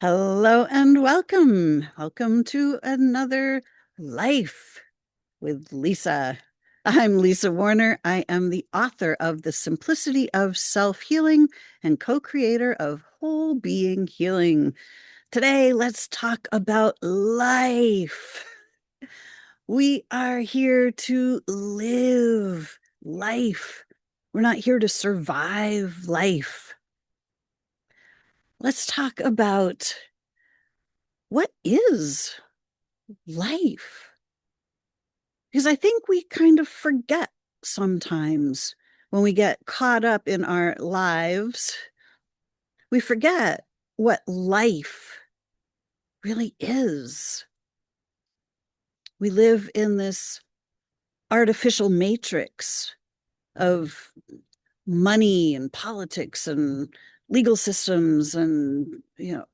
Hello and welcome. Welcome to another Life with Lisa. I'm Lisa Warner. I am the author of The Simplicity of Self-Healing and co-creator of Whole Being Healing. Today, let's talk about life. We are here to live life. We're not here to survive life. Let's talk about what is life? Because I think we kind of forget sometimes when we get caught up in our lives, we forget what life really is. We live in this artificial matrix of money and politics and legal systems and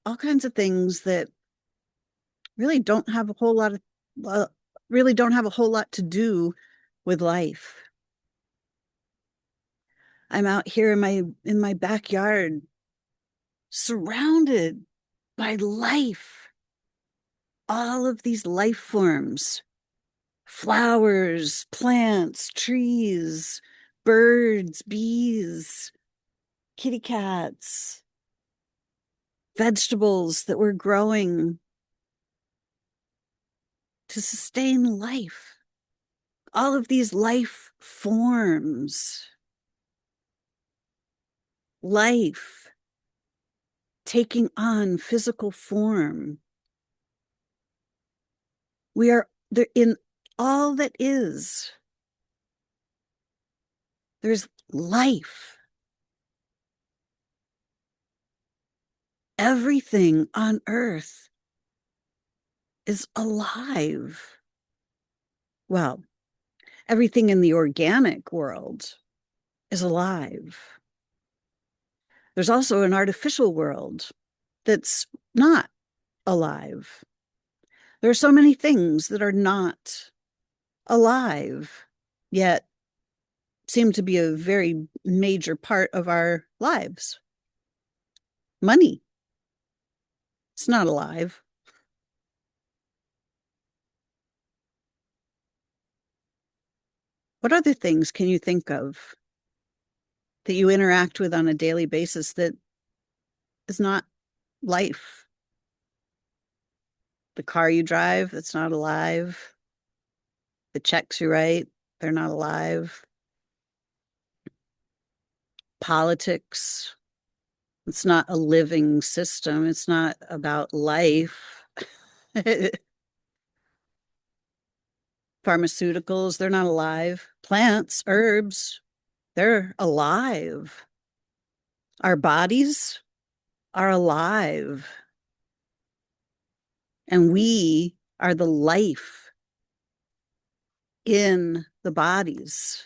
all kinds of things that really don't have a whole lot of uh, really don't have a whole lot to do with life. I'm out here in my backyard, surrounded by life, all of these life forms, flowers, plants, trees, birds, bees, kitty cats, vegetables that we're growing to sustain life. All of these life forms, life taking on physical form. We are there in all that is. There's life. Everything on earth is alive. Well, everything in the organic world is alive. There's also an artificial world that's not alive. There are so many things that are not alive, yet seem to be a very major part of our lives. Money, it's not alive. What other things can you think of that you interact with on a daily basis that is not life? The car you drive, that's not alive. The checks you write, they're not alive. Politics, it's not a living system. It's not about life. Pharmaceuticals, they're not alive. Plants, herbs, they're alive. Our bodies are alive. And we are the life in the bodies.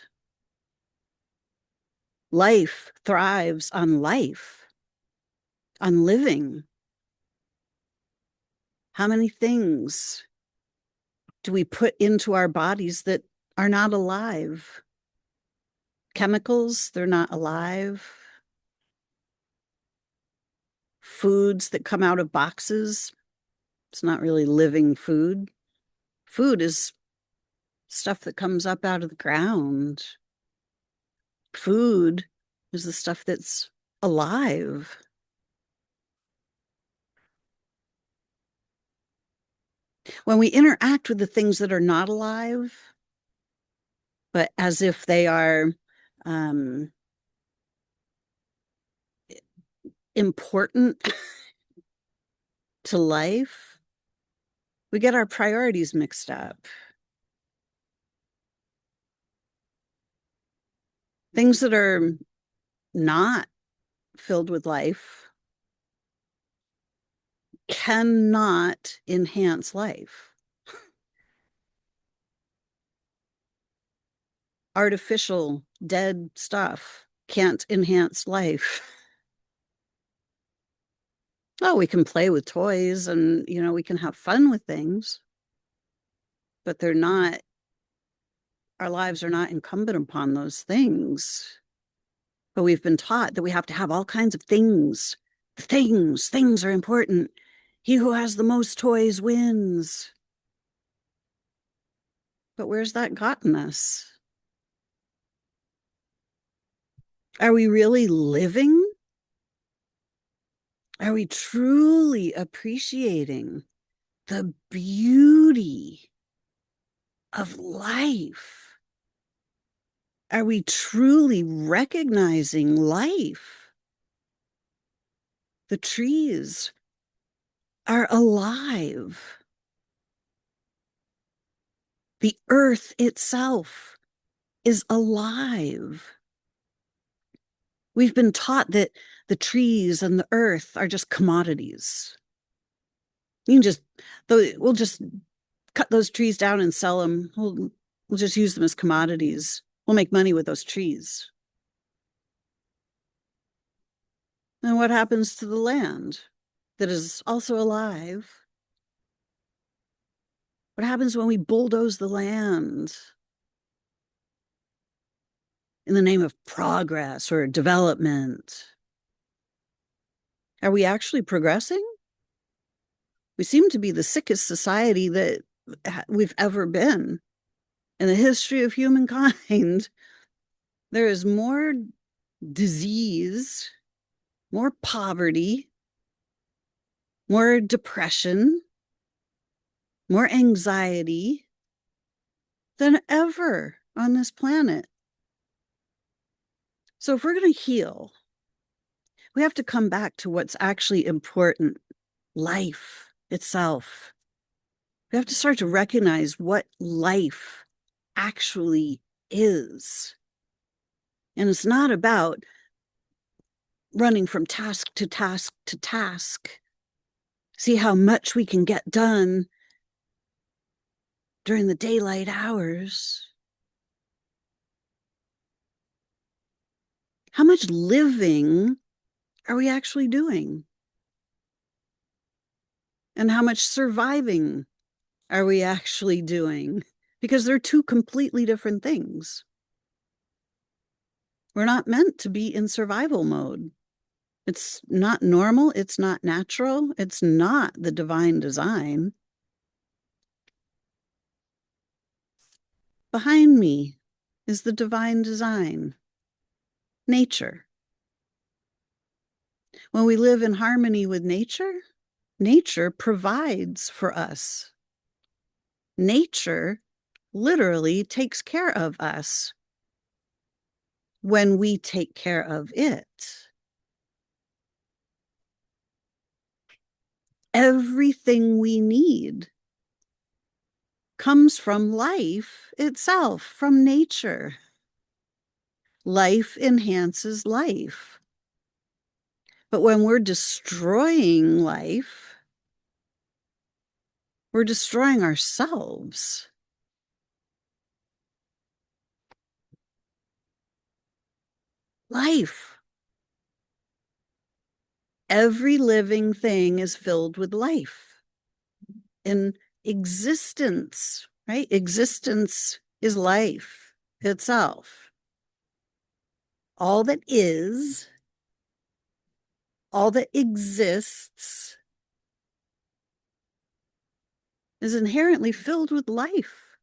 Life thrives on life, on living. How many things do we put into our bodies that are not alive? Chemicals, they're not alive. Foods that come out of boxes, it's not really living food. Food is stuff that comes up out of the ground. Food is the stuff that's alive. When we interact with the things that are not alive, but as if they are um, important to life, we get our priorities mixed up. Things that are not filled with life cannot enhance life. Artificial, dead stuff can't enhance life. Oh, we can play with toys and, we can have fun with things, but our lives are not incumbent upon those things. But we've been taught that we have to have all kinds of things. Things are important. He who has the most toys wins. But where's that gotten us? Are we really living? Are we truly appreciating the beauty of life? Are we truly recognizing life? The trees are alive. The earth itself is alive. We've been taught that the trees and the earth are just commodities. You can just, we'll just cut those trees down and sell them. We'll just use them as commodities. We'll make money with those trees. And what happens to the land that is also alive? What happens when we bulldoze the land in the name of progress or development? Are we actually progressing? We seem to be the sickest society that we've ever been in the history of humankind. There is more disease, more poverty, more depression, more anxiety than ever on this planet. So if we're going to heal, we have to come back to what's actually important, life itself. We have to start to recognize what life actually is. And it's not about running from task to task to task. See how much we can get done during the daylight hours. How much living are we actually doing? And how much surviving are we actually doing? Because they're two completely different things. We're not meant to be in survival mode. It's not normal. It's not natural. It's not the divine design. Behind me is the divine design, nature. When we live in harmony with nature, nature provides for us. Nature literally takes care of us when we take care of it. Everything we need comes from life itself, from nature. Life enhances life. But when we're destroying life, we're destroying ourselves. Life. Every living thing is filled with life. In existence, right? Existence is life itself. All that is, all that exists is inherently filled with life.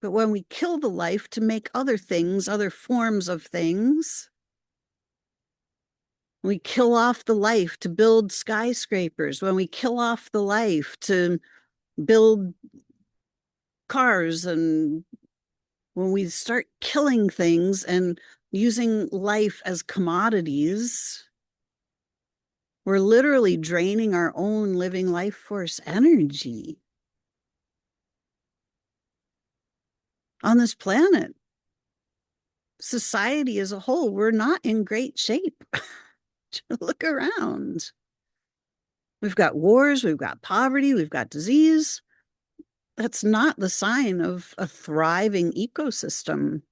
But when we kill the life to make other things, other forms of things, we kill off the life to build skyscrapers, when we kill off the life to build cars, and when we start killing things and using life as commodities, we're literally draining our own living life force energy on this planet. Society as a whole, we're not in great shape. Look around. We've got wars, we've got poverty, we've got disease. That's not the sign of a thriving ecosystem.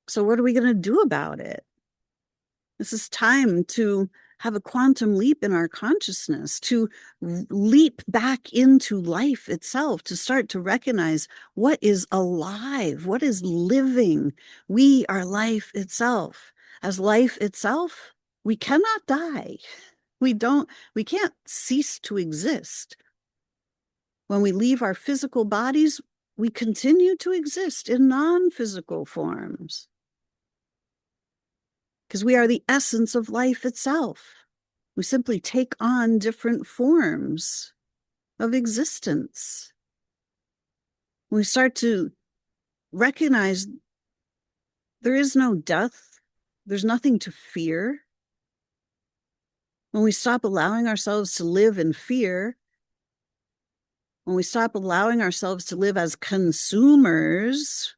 So what are we going to do about it? This is time to have a quantum leap in our consciousness, to leap back into life itself, to start to recognize what is alive, what is living. We are life itself. As life itself, we cannot die. We can't cease to exist. When we leave our physical bodies, we continue to exist in non-physical forms because we are the essence of life itself. We simply take on different forms of existence. When we start to recognize there is no death, there's nothing to fear. When we stop allowing ourselves to live in fear, when we stop allowing ourselves to live as consumers,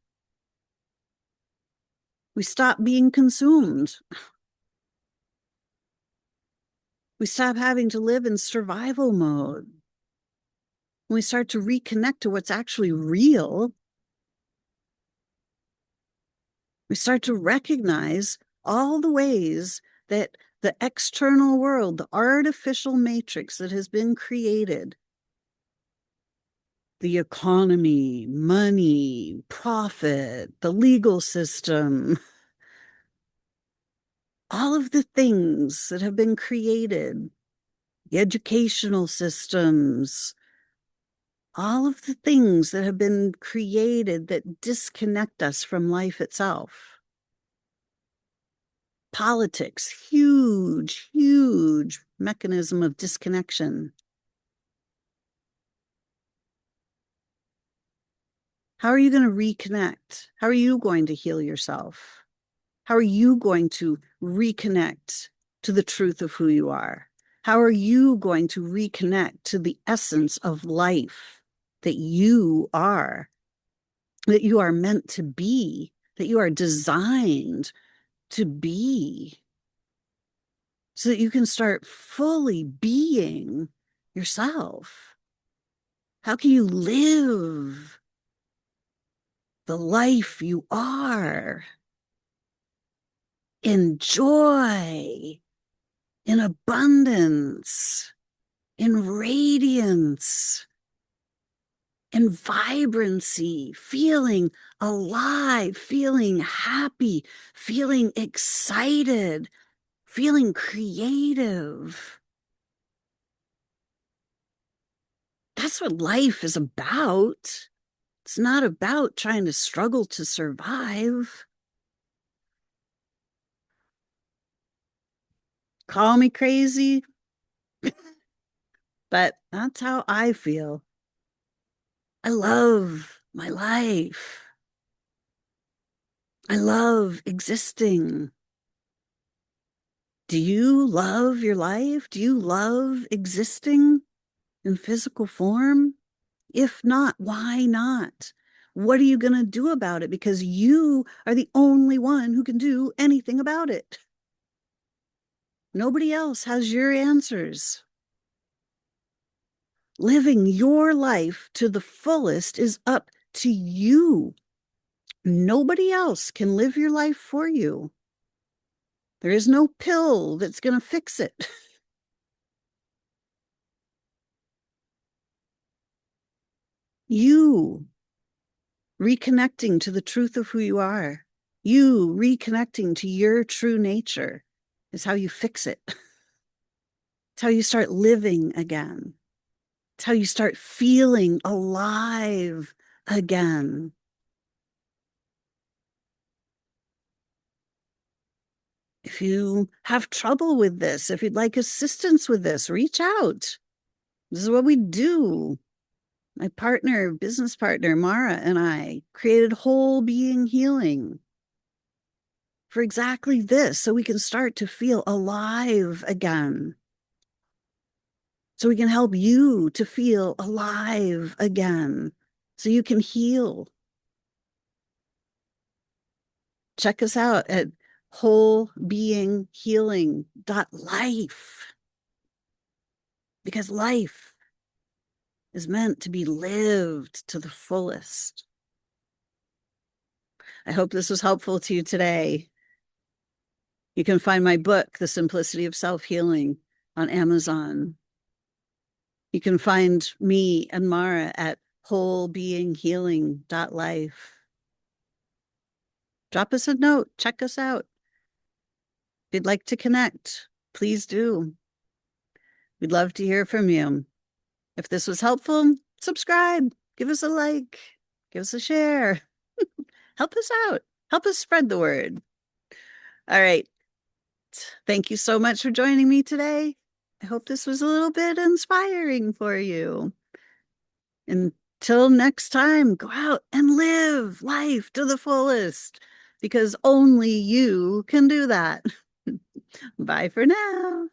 we stop being consumed. We stop having to live in survival mode. When we start to reconnect to what's actually real, we start to recognize all the ways that the external world, the artificial matrix that has been created, the economy, money, profit, the legal system, all of the things that have been created, the educational systems, all of the things that have been created that disconnect us from life itself. Politics, huge, huge mechanism of disconnection. How are you going to reconnect? How are you going to heal yourself? How are you going to reconnect to the truth of who you are? How are you going to reconnect to the essence of life that you are meant to be, that you are designed to be, so that you can start fully being yourself? How can you live the life you are in joy, in abundance, in radiance, in vibrancy, feeling alive, feeling happy, feeling excited, feeling creative? That's what life is about. It's not about trying to struggle to survive. Call me crazy, but that's how I feel. I love my life. I love existing. Do you love your life? Do you love existing in physical form? If not, why not? What are you going to do about it? Because you are the only one who can do anything about it. Nobody else has your answers. Living your life to the fullest is up to you. Nobody else can live your life for you. There is no pill that's going to fix it. You reconnecting to the truth of who you are, you reconnecting to your true nature is how you fix it. It's how you start living again. It's how you start feeling alive again. If you have trouble with this, if you'd like assistance with this, reach out. This is what we do. My partner, business partner, Mara, and I created Whole Being Healing for exactly this, so we can start to feel alive again. So we can help you to feel alive again, so you can heal. Check us out at wholebeinghealing.life, because life is meant to be lived to the fullest. I hope this was helpful to you today. You can find my book, The Simplicity of Self-Healing, on Amazon. You can find me and Mara at wholebeinghealing.life. Drop us a note. Check us out. If you'd like to connect, please do. We'd love to hear from you. If this was helpful, subscribe, give us a like, give us a share. Help us out. Help us spread the word. All right. Thank you so much for joining me today. I hope this was a little bit inspiring for you. Until next time, go out and live life to the fullest because only you can do that. Bye for now.